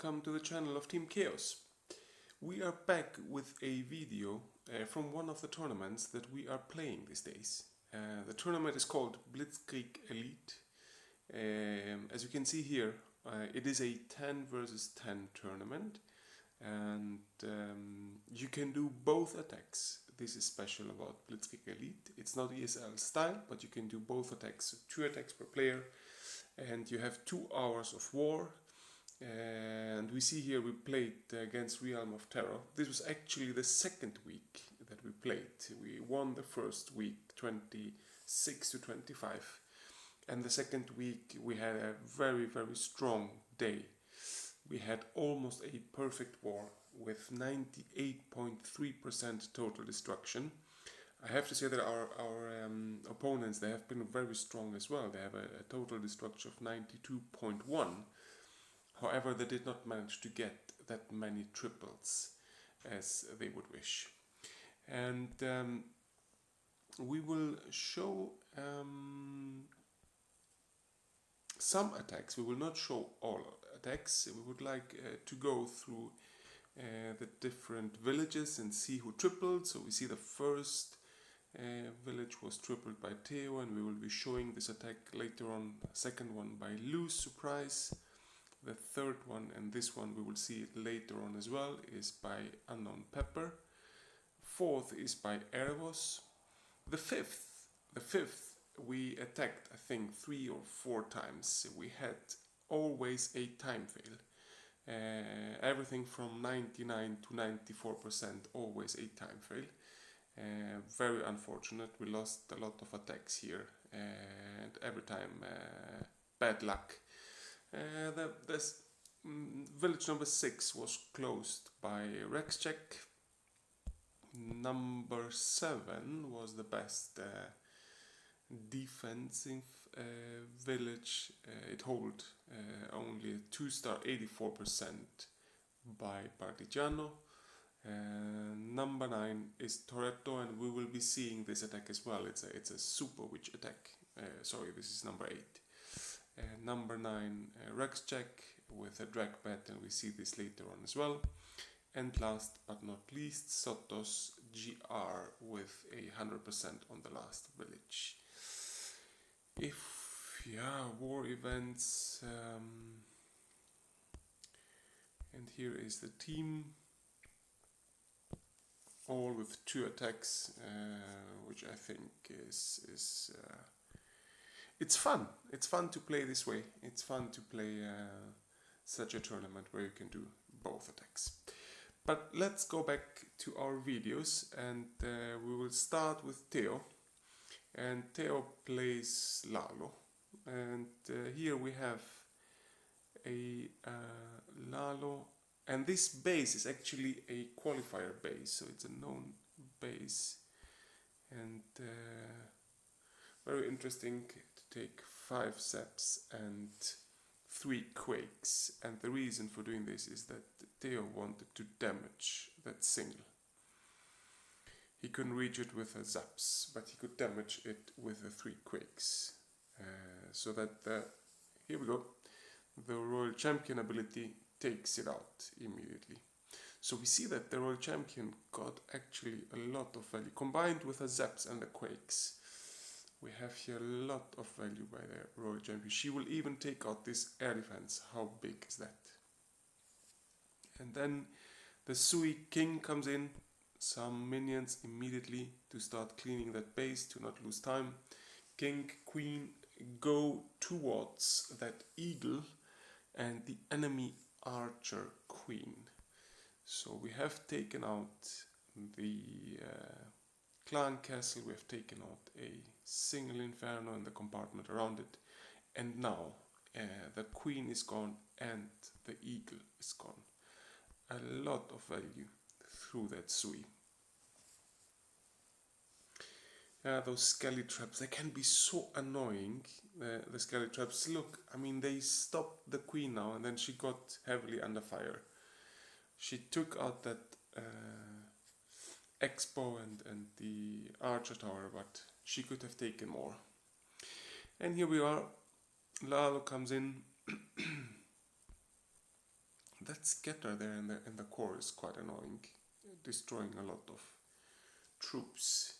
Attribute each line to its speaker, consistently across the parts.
Speaker 1: welcome to the channel of Team Chaos. We are back with a video from one of the tournaments that we are playing these days. The tournament is called Blitzkrieg Elite. As you can see here, it is a 10 versus 10 tournament, and you can do both attacks. This is special about Blitzkrieg Elite. It's not ESL style, but you can do both attacks, 2 attacks per player, and you have 2 hours of war. And we see here we played against Realm of Terror. This was actually the second week that we played. We won the first week 26 to 25, and the second week we had a very strong day. We had almost a perfect war with 98.3% total destruction. I have to say that our opponents, they have been very strong as well. They have a total destruction of 92.1. However, they did not manage to get that many triples as they would wish. And we will show some attacks. We will not show all attacks. We would like to go through the different villages and see who tripled. So we see the first village was tripled by Theo, and we will be showing this attack later on. Second one by Lou's surprise. The third one, and this one we will see it later on as well, is by Unknown Pepper. Fourth is by Erebos. The fifth we attacked, I think, 3 or 4 times. We had always a time fail. Everything from 99 to 94%, always a time fail. Very unfortunate. We lost a lot of attacks here, and every time bad luck. This village number 6 was closed by Rexcheck. Number 7 was the best defensive village. It held only a 2-star, 84% by Partigiano. Number 9 is Toretto, and we will be seeing this attack as well. It's a super witch attack. Sorry, this is number 8. Number 9, Rexcheck with a drag bet, and we see this later on as well. And last but not least, Sotos GR with 100% on the last village. War events, and here is the team, all with 2 attacks, which I think is it's fun. It's fun to play this way. It's fun to play such a tournament where you can do both attacks. But let's go back to our videos, and we will start with Theo. And Theo plays Lalo. And here we have a Lalo. And this base is actually a qualifier base, so it's a known base. And very interesting to take 5 Zeps and 3 Quakes, and the reason for doing this is that Theo wanted to damage that single. He couldn't reach it with a Zeps, but he could damage it with the 3 Quakes. So that, here we go, the Royal Champion ability takes it out immediately. So we see that the Royal Champion got actually a lot of value, combined with the Zeps and the Quakes. We have here a lot of value by the Royal Champion. She will even take out this air defense. How big is that? And then the Sui King comes in. Some minions immediately to start cleaning that base, to not lose time. King, Queen go towards that eagle and the enemy archer Queen. So we have taken out the clan castle, we have taken out a single inferno and the compartment around it, and now the queen is gone and the eagle is gone. A lot of value through that Sui. Those skelly traps, they can be so annoying. The skelly traps, look, I mean, they stopped the queen now, and then she got heavily under fire. She took out that Expo and the Archer Tower, but she could have taken more. And here we are. Lalo comes in That scatter there in the core is quite annoying, destroying a lot of troops.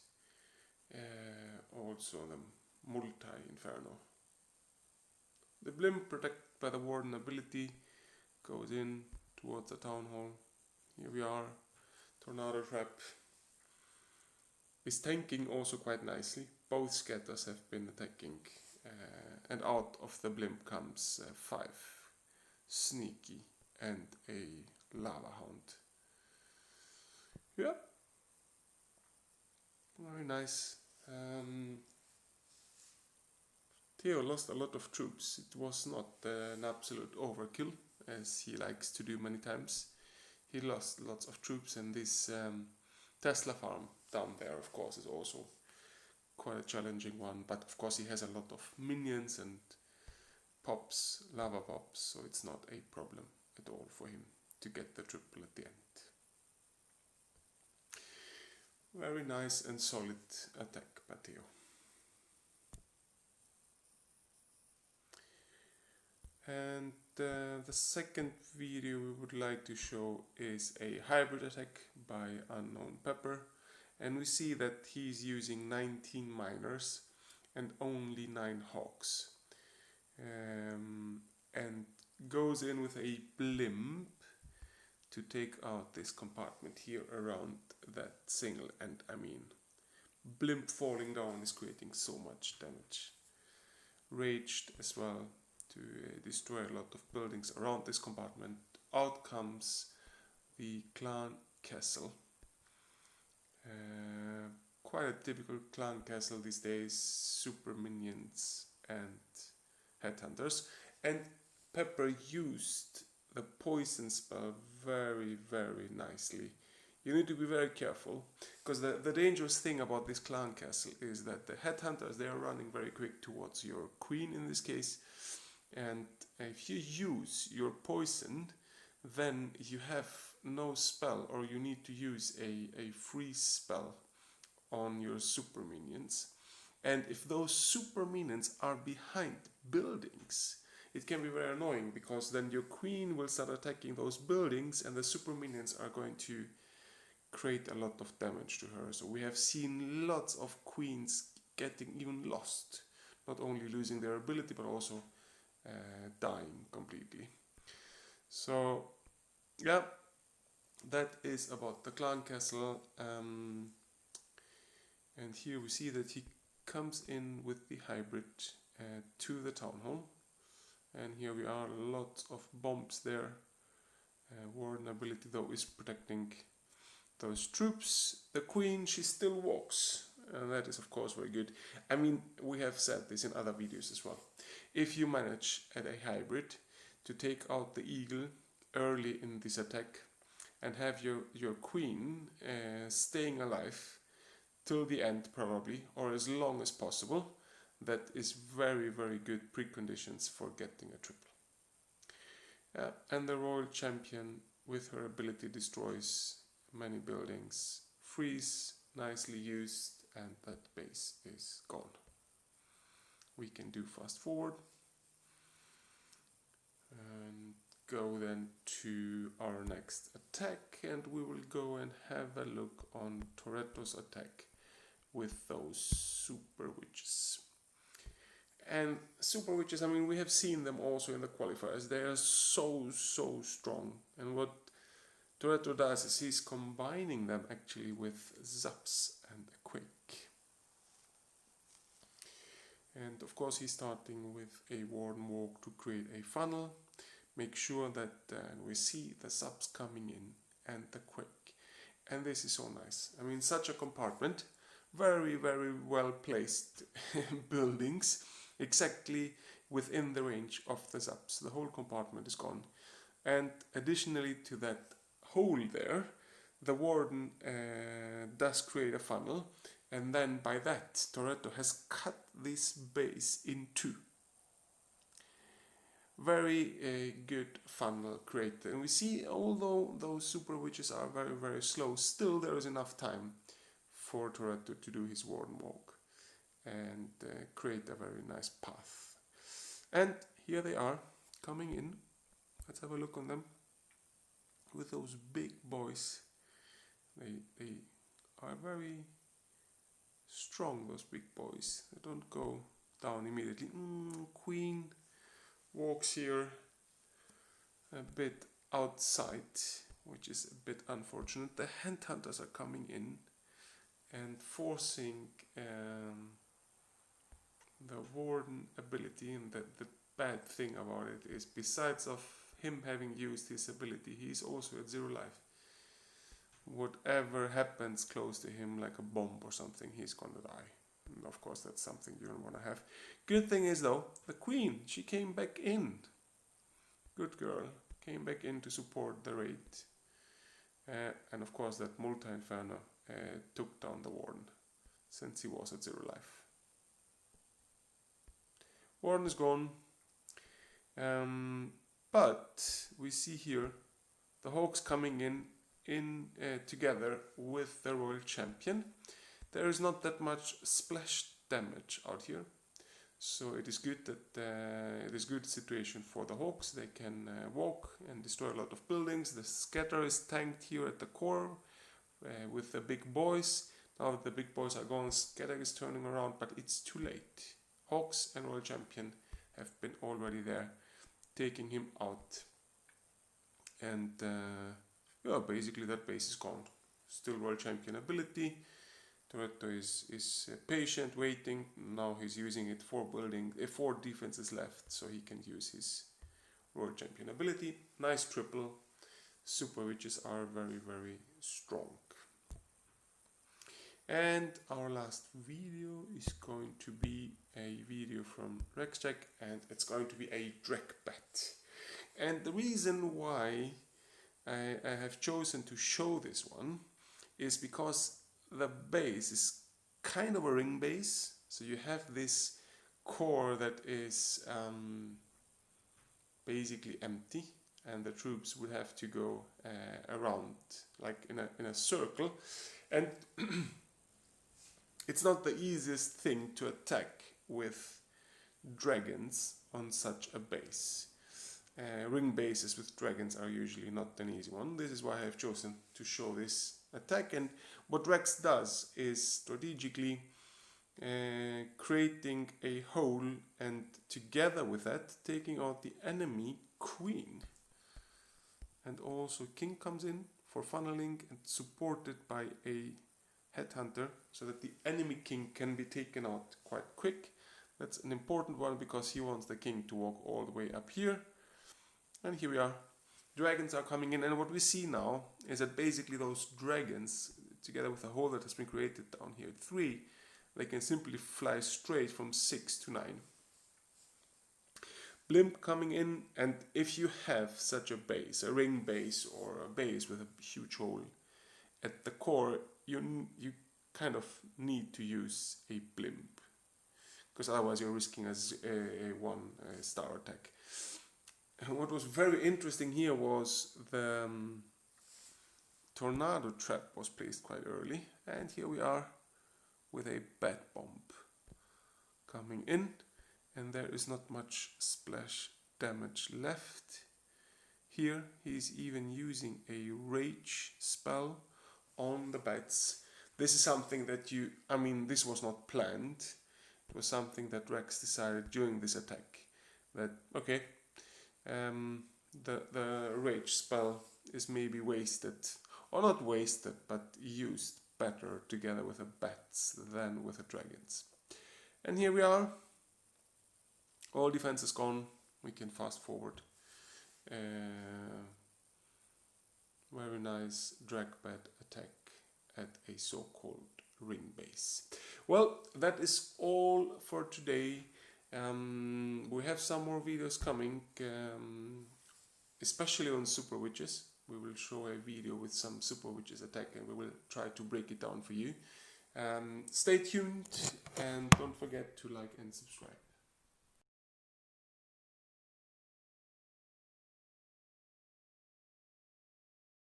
Speaker 1: Also the multi-inferno. The blimp, protected by the warden ability, goes in towards the town hall. Here we are. Tornado trap is tanking also quite nicely. Both scatters have been attacking, and out of the blimp comes 5 sneaky and a lava hound. Yeah, very nice. Theo lost a lot of troops. It was not an absolute overkill, as he likes to do many times. He lost lots of troops, and this Tesla farm down there, of course, is also quite a challenging one. But of course, he has a lot of minions and pops, lava pops, so it's not a problem at all for him to get the triple at the end. Very nice and solid attack by Theo. And the second video we would like to show is a hybrid attack by Unknown Pepper, and we see that he's using 19 miners and only 9 hawks, and goes in with a blimp to take out this compartment here around that single, and I mean, blimp falling down is creating so much damage. Raged as well to destroy a lot of buildings around this compartment. Out comes the clan castle. Quite a typical clan castle these days, super minions and headhunters. And Pepper used the poison spell very, very nicely. You need to be very careful, because the dangerous thing about this clan castle is that the headhunters, they are running very quick towards your queen in this case, and if you use your poison, then you have no spell, or you need to use a freeze spell on your super minions. And if those super minions are behind buildings, it can be very annoying, because then your queen will start attacking those buildings and the super minions are going to create a lot of damage to her. So we have seen lots of queens getting even lost, not only losing their ability but also dying completely. So yeah, that is about the clan castle, and here we see that he comes in with the hybrid to the town hall, and here we are, lots of bombs there. Warden ability though is protecting those troops. The queen, she still walks, and that is of course very good. I mean, we have said this in other videos as well. If you manage at a hybrid to take out the eagle early in this attack and have your queen staying alive till the end probably, or as long as possible, that is very, very good preconditions for getting a triple. And the royal champion with her ability destroys many buildings. Freeze, nicely used, and that base is gone. We can do fast forward and go then to our next attack, and we will go and have a look on Toretto's attack with those super witches. And super witches, I mean, we have seen them also in the qualifiers. They are so strong, and what Toretto does is he's combining them actually with zaps and a quake. And of course he's starting with a warden walk to create a funnel, make sure that we see the zaps coming in and the quake. And this is so nice. I mean, such a compartment, very, very well placed buildings, exactly within the range of the zaps. The whole compartment is gone. And additionally to that hole there, the warden does create a funnel, and then by that Toretto has cut this base in two. Very good funnel created, and we see, although those super witches are very, very slow, still there is enough time for Toretto to do his warden walk and create a very nice path. And here they are coming in. Let's have a look on them. with those big boys. They are very strong, those big boys. They don't go down immediately. Queen walks here a bit outside, which is a bit unfortunate. The headhunters are coming in and forcing the warden ability, and the bad thing about it is, besides of him having used his ability, he's also at 0 life. Whatever happens close to him, like a bomb or something, he's gonna die. And of course that's something you don't want to have. Good thing is though, the queen, she came back in. Good girl, came back in to support the raid. And of course that multi-inferno took down the warden, since he was at 0 life. Warden is gone. But we see here the Hawks coming in together with the Royal Champion. There is not that much splash damage out here, so it is good that it is good situation for the Hawks. They can walk and destroy a lot of buildings. The scatter is tanked here at the core with the big boys. Now that the big boys are gone, scatter is turning around, but it's too late. Hawks and Royal Champion have been already there, taking him out. And yeah, basically that base is gone. Still Royal Champion ability. Toretto is patient, waiting. Now he's using it for building 4 defenses left, so he can use his Royal Champion ability. Nice triple. Super witches are very, very strong. And our last video is going to be a video from Rexcheck, and it's going to be a Drek bet. And the reason why I have chosen to show this one is because the base is kind of a ring base. So you have this core that is basically empty, and the troops would have to go around like in a circle, and it's not the easiest thing to attack with dragons on such a base. Ring bases with dragons are usually not an easy one. This is why I have chosen to show this attack. And what Rex does is strategically creating a hole, and together with that taking out the enemy queen. And also king comes in for funneling and supported by a headhunter, so that the enemy king can be taken out quite quick. That's an important one because he wants the king to walk all the way up here. And here we are. Dragons are coming in, and what we see now is that basically those dragons, together with a hole that has been created down here at 3, they can simply fly straight from 6 to 9. Blimp coming in, and if you have such a base, a ring base or a base with a huge hole at the core, you kind of need to use a blimp, because otherwise you're risking a 1-star attack. And what was very interesting here was the tornado trap was placed quite early, and here we are with a bat bomb coming in, and there is not much splash damage left. Here he's even using a rage spell on the bats. This is something that this was not planned. It was something that Rex decided during this attack that, okay, the rage spell is maybe wasted, or not wasted, but used better together with the bats than with the dragons. And here we are. All defense is gone. We can fast forward. Very nice drag bat attack at a so-called ring base. Well, that is all for today. We have some more videos coming, especially on super witches. We will show a video with some super witches attack, and we will try to break it down for you. Stay tuned, and don't forget to like and subscribe.